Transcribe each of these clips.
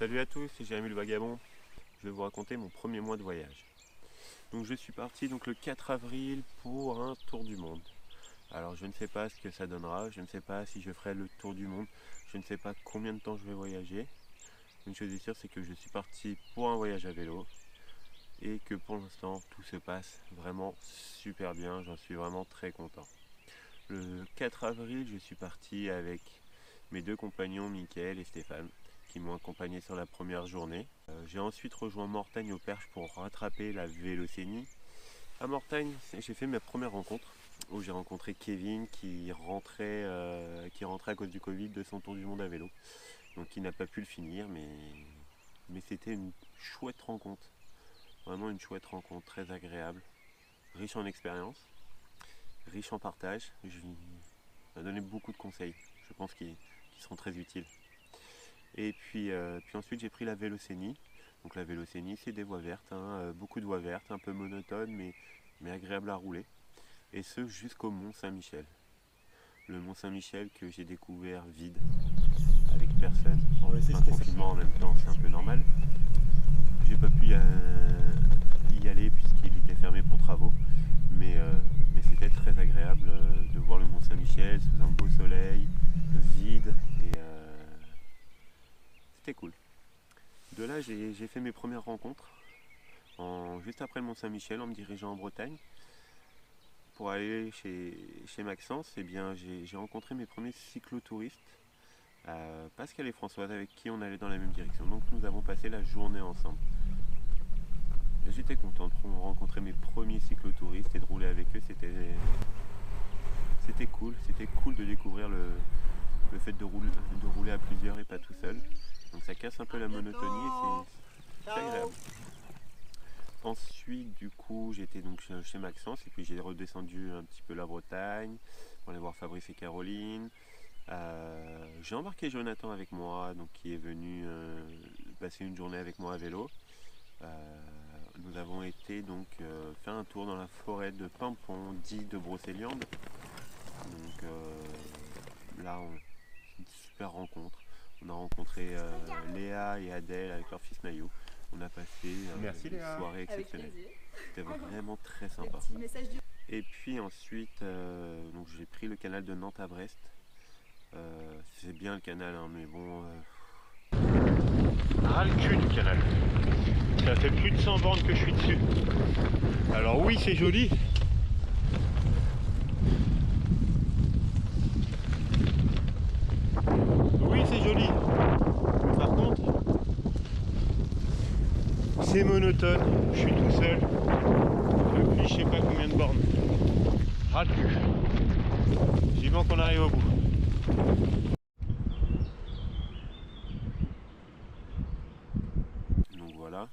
Salut à tous, c'est Jérémy le Vagabond. Je vais vous raconter mon premier mois de voyage. Donc je suis parti le 4 avril pour un tour du monde. Alors je ne sais pas ce que ça donnera, je ne sais pas si je ferai le tour du monde, je ne sais pas combien de temps je vais voyager. Une chose est sûre, c'est que je suis parti pour un voyage à vélo et que pour l'instant tout se passe vraiment super bien, j'en suis vraiment très content. Le 4 avril, je suis parti avec mes deux compagnons, Mickaël et Stéphane, qui m'ont accompagné sur la première journée. J'ai ensuite rejoint Mortagne au Perche pour rattraper la Vélocénie. À Mortagne, j'ai fait ma première rencontre où j'ai rencontré Kevin qui rentrait à cause du Covid de son tour du monde à vélo. Donc il n'a pas pu le finir, mais c'était une chouette rencontre. Vraiment une chouette rencontre, très agréable, riche en expérience, riche en partage. Il m'a donné beaucoup de conseils, je pense qu'ils seront très utiles. Et puis ensuite j'ai pris la Vélocénie. Donc la Vélocénie, c'est des voies vertes, beaucoup de voies vertes, un peu monotones mais agréables à rouler. Et ce jusqu'au Mont Saint-Michel. Le Mont Saint-Michel que j'ai découvert vide, avec personne. En confinement en même temps, c'est un peu normal. J'ai pas pu y aller puisqu'il était fermé pour travaux. Mais c'était très agréable de voir le Mont Saint-Michel sous un beau soleil, vide. Et c'était cool. De là, j'ai fait mes premières rencontres juste après le Mont Saint-Michel en me dirigeant en Bretagne. Pour aller chez Maxence, j'ai rencontré mes premiers cyclotouristes, Pascal et Françoise, avec qui on allait dans la même direction. Donc nous avons passé la journée ensemble. J'étais content de rencontrer mes premiers cyclotouristes et de rouler avec eux. C'était cool de découvrir le fait de rouler à plusieurs et pas tout seul. Donc ça casse un peu la monotonie et c'est agréable. Ensuite, du coup, j'étais donc chez Maxence et puis j'ai redescendu un petit peu la Bretagne pour aller voir Fabrice et Caroline. J'ai embarqué Jonathan avec moi, donc qui est venu passer une journée avec moi à vélo. Nous avons été donc faire un tour dans la forêt de Pimpon, dit de Brocéliande. Donc là, une super rencontre. On a rencontré Léa et Adèle avec leur fils Maillot. On a passé une soirée exceptionnelle. C'était vraiment très sympa. Et puis ensuite, donc j'ai pris le canal de Nantes à Brest. C'est bien le canal, mais bon... ras le cul du canal. Ça fait plus de 100 bornes que je suis dessus. Alors oui, c'est joli. Oui, c'est joli. Par contre, c'est monotone. Je suis tout seul. Depuis je sais pas combien de bornes. Ras le cul. Vivement qu'on arrive au bout. Donc voilà.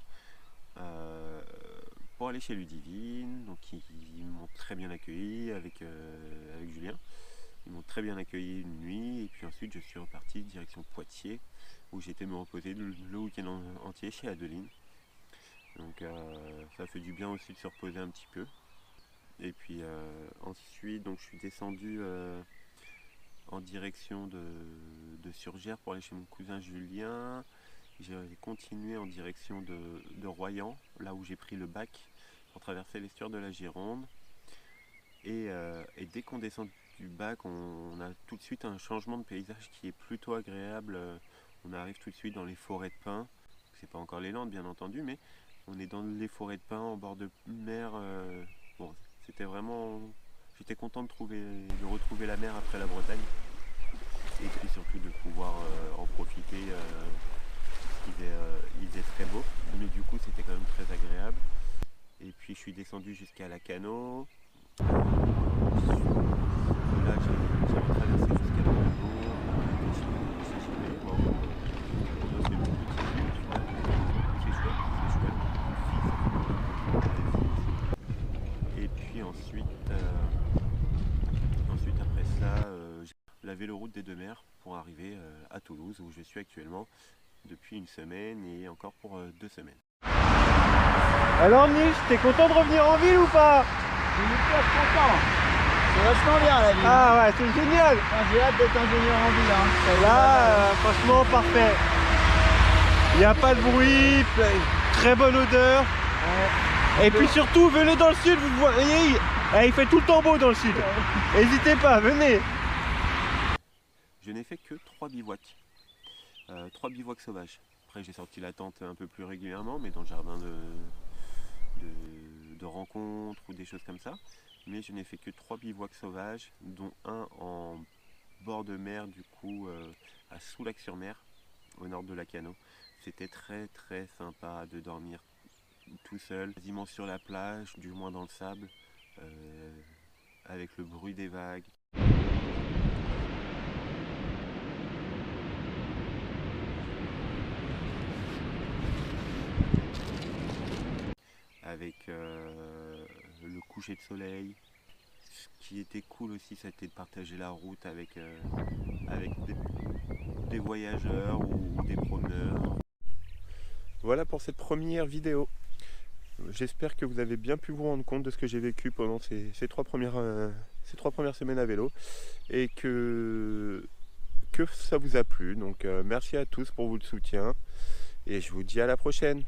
Pour aller chez Ludivine, donc ils m'ont très bien accueilli avec Julien. Ils m'ont très bien accueilli une nuit et puis ensuite je suis reparti direction Poitiers où j'étais me reposer le week-end entier chez Adeline. Donc ça fait du bien aussi de se reposer un petit peu. Et puis ensuite donc je suis descendu en direction de Surgères pour aller chez mon cousin Julien. J'ai continué en direction de Royan, là où j'ai pris le bac pour traverser l'estuaire de la Gironde. Et dès qu'on descend du bac, on a tout de suite un changement de paysage qui est plutôt agréable. On arrive tout de suite dans les forêts de pins. C'est pas encore les Landes bien entendu, mais on est dans les forêts de pins en bord de mer. Bon, c'était vraiment... J'étais content de retrouver la mer après la Bretagne. Et puis surtout de pouvoir en profiter. Il faisait très beau, mais du coup c'était quand même très agréable. Et puis je suis descendu jusqu'à Lacanau. Là j'ai retraversé jusqu'à la et puis ensuite après ça, j'ai la véloroute des Deux Mers pour arriver à Toulouse où je suis actuellement depuis une semaine et encore pour 2 semaines. Alors Mich, t'es content de revenir en ville ou pas? Je suis hyper content. C'est vachement bien la ville. Ah ouais, c'est génial. J'ai hâte d'être ingénieur en ville. Là, franchement, parfait. Il n'y a pas de bruit, très bonne odeur. Ouais. Et puis surtout, venez dans le sud, vous voyez, il fait tout le temps beau dans le sud. N'hésitez pas, venez. Je n'ai fait que 3 bivouacs. 3 bivouacs sauvages. Après j'ai sorti la tente un peu plus régulièrement, mais dans le jardin de rencontres ou des choses comme ça. Mais je n'ai fait que 3 bivouacs sauvages, dont un en bord de mer, du coup à Soulac-sur-Mer, au nord de Lacanau. C'était très très sympa de dormir tout seul, quasiment sur la plage, du moins dans le sable, avec le bruit des vagues. Avec le coucher de soleil. Ce qui était cool aussi, c'était de partager la route avec des voyageurs ou des promeneurs. Voilà pour cette première vidéo. J'espère que vous avez bien pu vous rendre compte de ce que j'ai vécu pendant ces trois premières semaines à vélo et que ça vous a plu. Donc merci à tous pour votre soutien et je vous dis à la prochaine.